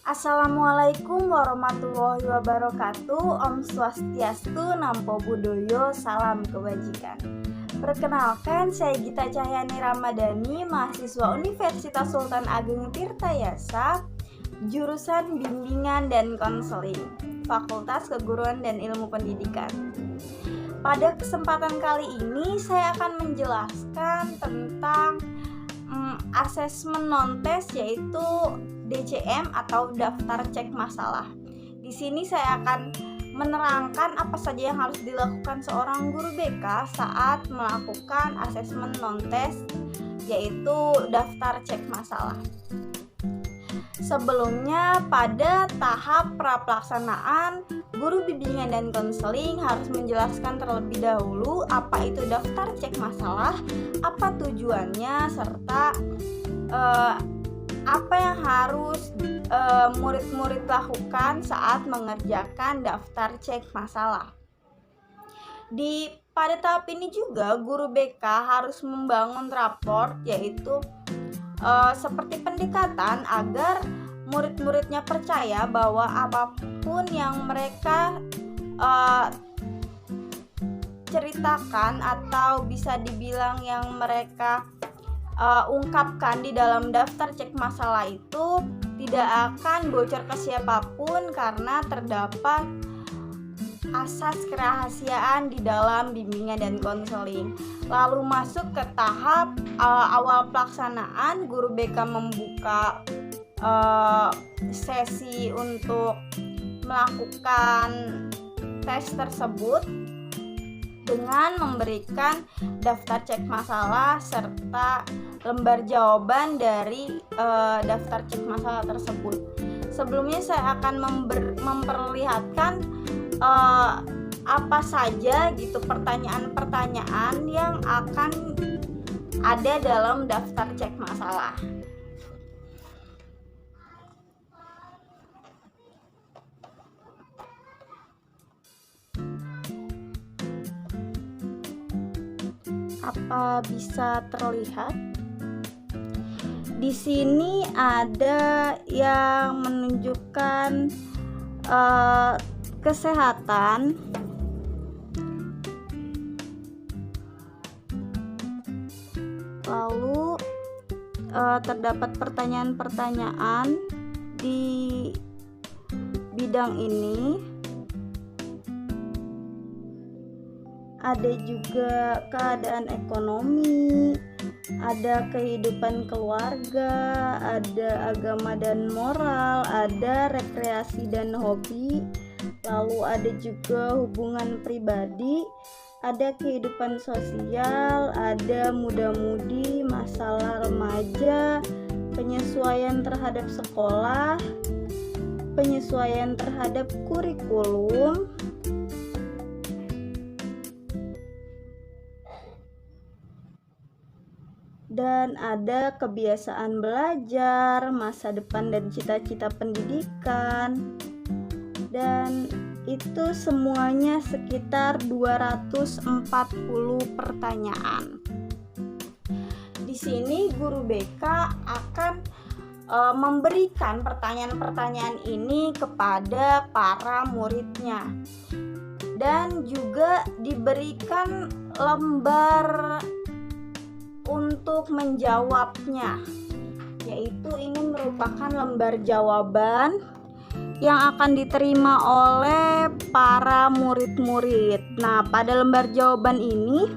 Assalamualaikum warahmatullahi wabarakatuh. Om Swastiastu, Nampo Budoyo, salam kebajikan. Perkenalkan, saya Gita Cahyani Ramadhani, mahasiswa Universitas Sultan Ageng Tirtayasa, jurusan Bimbingan dan Konseling, Fakultas Keguruan dan Ilmu Pendidikan. Pada kesempatan kali ini saya akan menjelaskan tentang asesmen non-tes, yaitu DCM atau daftar cek masalah. Di sini saya akan menerangkan apa saja yang harus dilakukan seorang guru BK saat melakukan asesmen non-tes, yaitu daftar cek masalah. Sebelumnya, pada tahap pra-pelaksanaan, guru bimbingan dan konseling harus menjelaskan terlebih dahulu apa itu daftar cek masalah, apa tujuannya, serta apa yang harus murid-murid lakukan saat mengerjakan daftar cek masalah. Pada tahap ini juga guru BK harus membangun raport, yaitu seperti pendekatan agar murid-muridnya percaya bahwa apapun yang mereka ceritakan atau bisa dibilang yang mereka ungkapkan di dalam daftar cek masalah itu tidak akan bocor ke siapapun karena terdapat asas kerahasiaan di dalam bimbingan dan konseling. Lalu masuk ke tahap awal pelaksanaan, guru BK membuka sesi untuk melakukan tes tersebut dengan memberikan daftar cek masalah serta lembar jawaban dari daftar cek masalah tersebut. Sebelumnya saya akan memperlihatkan apa saja gitu pertanyaan-pertanyaan yang akan ada dalam daftar cek masalah. Apa bisa terlihat? Di sini ada yang menunjukkan kesehatan, lalu terdapat pertanyaan-pertanyaan di bidang ini. Ada juga keadaan ekonomi, ada kehidupan keluarga, ada agama dan moral, ada rekreasi dan hobi, lalu ada juga hubungan pribadi, ada kehidupan sosial, ada muda-mudi, masalah remaja, penyesuaian terhadap sekolah, penyesuaian terhadap kurikulum, dan ada kebiasaan belajar, masa depan dan cita-cita pendidikan. Dan itu semuanya sekitar 240 pertanyaan. Di sini guru BK akan memberikan pertanyaan-pertanyaan ini kepada para muridnya, dan juga diberikan lembar untuk menjawabnya, yaitu ini merupakan lembar jawaban yang akan diterima oleh para murid-murid. Nah, pada lembar jawaban ini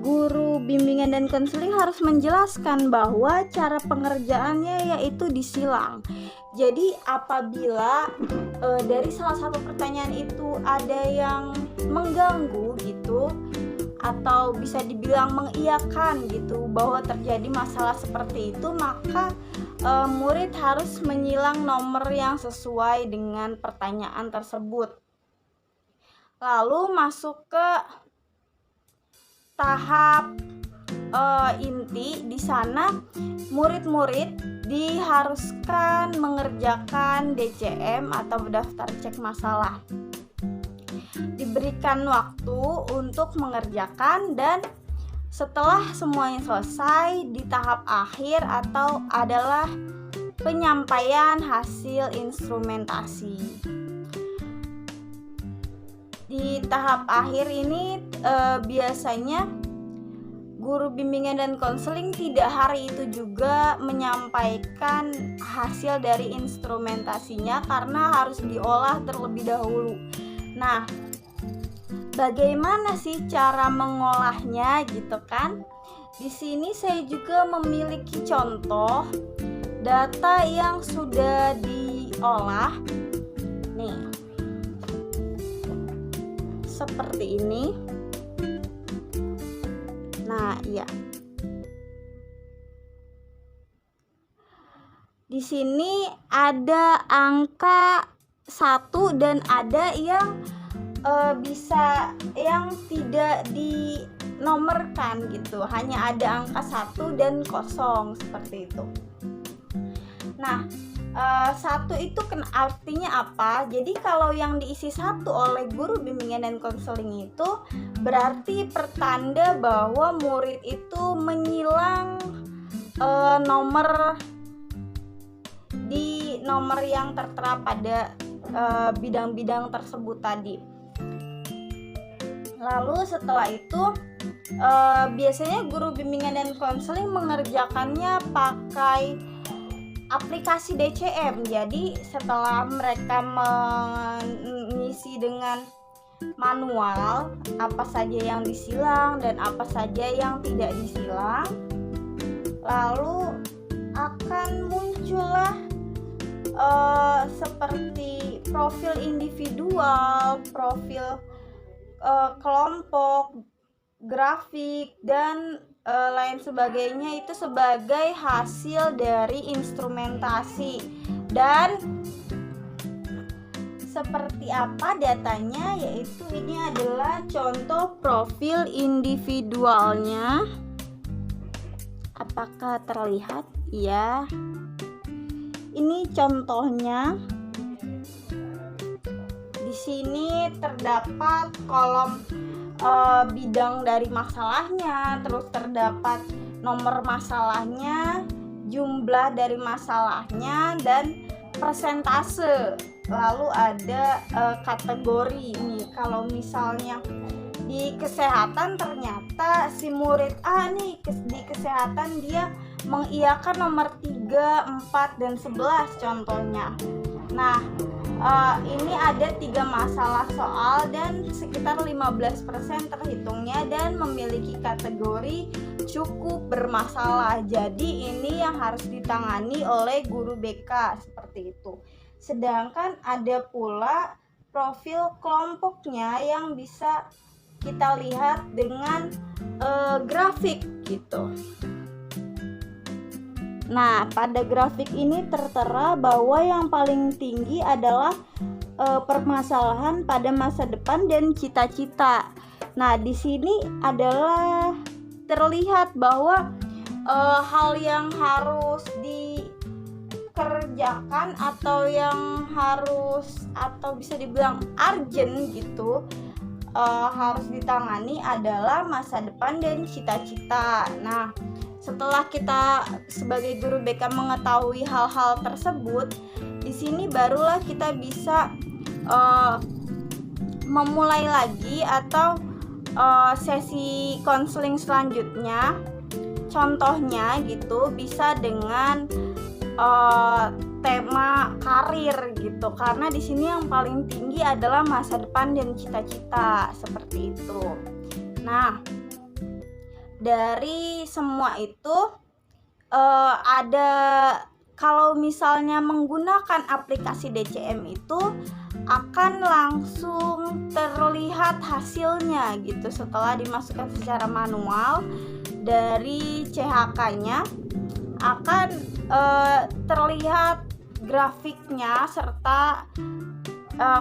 guru bimbingan dan konseling harus menjelaskan bahwa cara pengerjaannya yaitu disilang. Jadi apabila dari salah satu pertanyaan itu ada yang mengganggu gitu, atau bisa dibilang mengiyakan gitu bahwa terjadi masalah seperti itu, maka murid harus menyilang nomor yang sesuai dengan pertanyaan tersebut. Lalu masuk ke tahap inti. Di sana murid-murid diharuskan mengerjakan DCM atau daftar cek masalah. Diberikan waktu untuk mengerjakan, dan setelah semuanya selesai, di tahap akhir atau adalah penyampaian hasil instrumentasi. Di tahap akhir ini biasanya guru bimbingan dan konseling tidak hari itu juga menyampaikan hasil dari instrumentasinya karena harus diolah terlebih dahulu. Nah, bagaimana sih cara mengolahnya gitu kan? Di sini saya juga memiliki contoh data yang sudah diolah. Nih. Seperti ini. Nah, iya. Di sini ada angka 1 dan ada yang bisa yang tidak dinomorkan gitu. Hanya ada angka 1 dan 0 seperti itu. Nah, 1 itu artinya apa? Jadi kalau yang diisi 1 oleh guru bimbingan dan konseling itu berarti pertanda bahwa murid itu menyilang nomor yang tertera pada bidang-bidang tersebut tadi. Lalu setelah itu biasanya guru bimbingan dan konseling mengerjakannya pakai aplikasi DCM. Jadi setelah mereka mengisi dengan manual apa saja yang disilang dan apa saja yang tidak disilang, lalu akan muncullah seperti profil individual, profil kelompok, grafik, dan lain sebagainya itu sebagai hasil dari instrumentasi. Dan seperti apa datanya, yaitu ini adalah contoh profil individualnya. Apakah terlihat? Ya, ini contohnya. Di sini terdapat kolom bidang dari masalahnya, terus terdapat nomor masalahnya, jumlah dari masalahnya, dan persentase. Lalu ada kategori. Nih, kalau misalnya di kesehatan ternyata si murid A nih di kesehatan dia mengiyakan nomor 3, 4, dan 11 contohnya. Nah, ini ada 3 masalah soal dan sekitar 15% terhitungnya dan memiliki kategori cukup bermasalah. Jadi ini yang harus ditangani oleh guru BK seperti itu. Sedangkan ada pula profil kelompoknya yang bisa kita lihat dengan grafik gitu. Nah, pada grafik ini tertera bahwa yang paling tinggi adalah permasalahan pada masa depan dan cita-cita. Nah, di sini adalah terlihat bahwa hal yang harus dikerjakan atau yang harus atau bisa dibilang urgent gitu, harus ditangani adalah masa depan dan cita-cita. Nah, setelah kita sebagai guru BK mengetahui hal-hal tersebut, di sini barulah kita bisa memulai lagi atau sesi konseling selanjutnya. Contohnya gitu bisa dengan tema karir gitu, karena di sini yang paling tinggi adalah masa depan dan cita-cita seperti itu. Nah, dari semua itu ada, kalau misalnya menggunakan aplikasi DCM itu akan langsung terlihat hasilnya gitu setelah dimasukkan secara manual. Dari CHK-nya akan terlihat grafiknya serta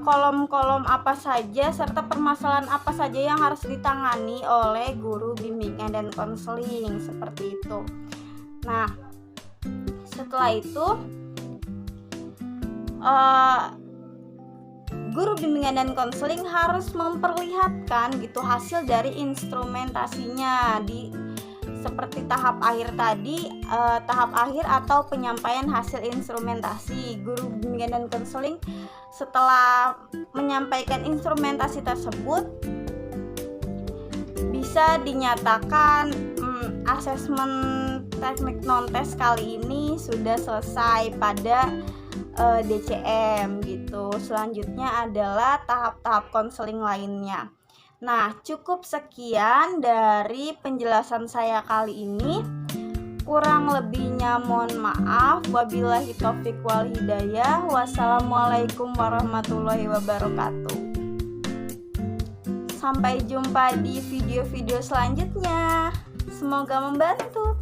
kolom-kolom apa saja serta permasalahan apa saja yang harus ditangani oleh guru bimbingan dan konseling seperti itu. Nah, setelah itu guru bimbingan dan konseling harus memperlihatkan gitu hasil dari instrumentasinya seperti tahap akhir tadi, tahap akhir atau penyampaian hasil instrumentasi. Guru bimbingan dan konseling setelah menyampaikan instrumentasi tersebut bisa dinyatakan asesmen teknik non-tes kali ini sudah selesai pada DCM gitu. Selanjutnya adalah tahap-tahap konseling lainnya. Nah, cukup sekian dari penjelasan saya kali ini. Kurang lebihnya mohon maaf. Wabillahi taufik wal hidayah. Wassalamualaikum warahmatullahi wabarakatuh. Sampai jumpa di video-video selanjutnya. Semoga membantu.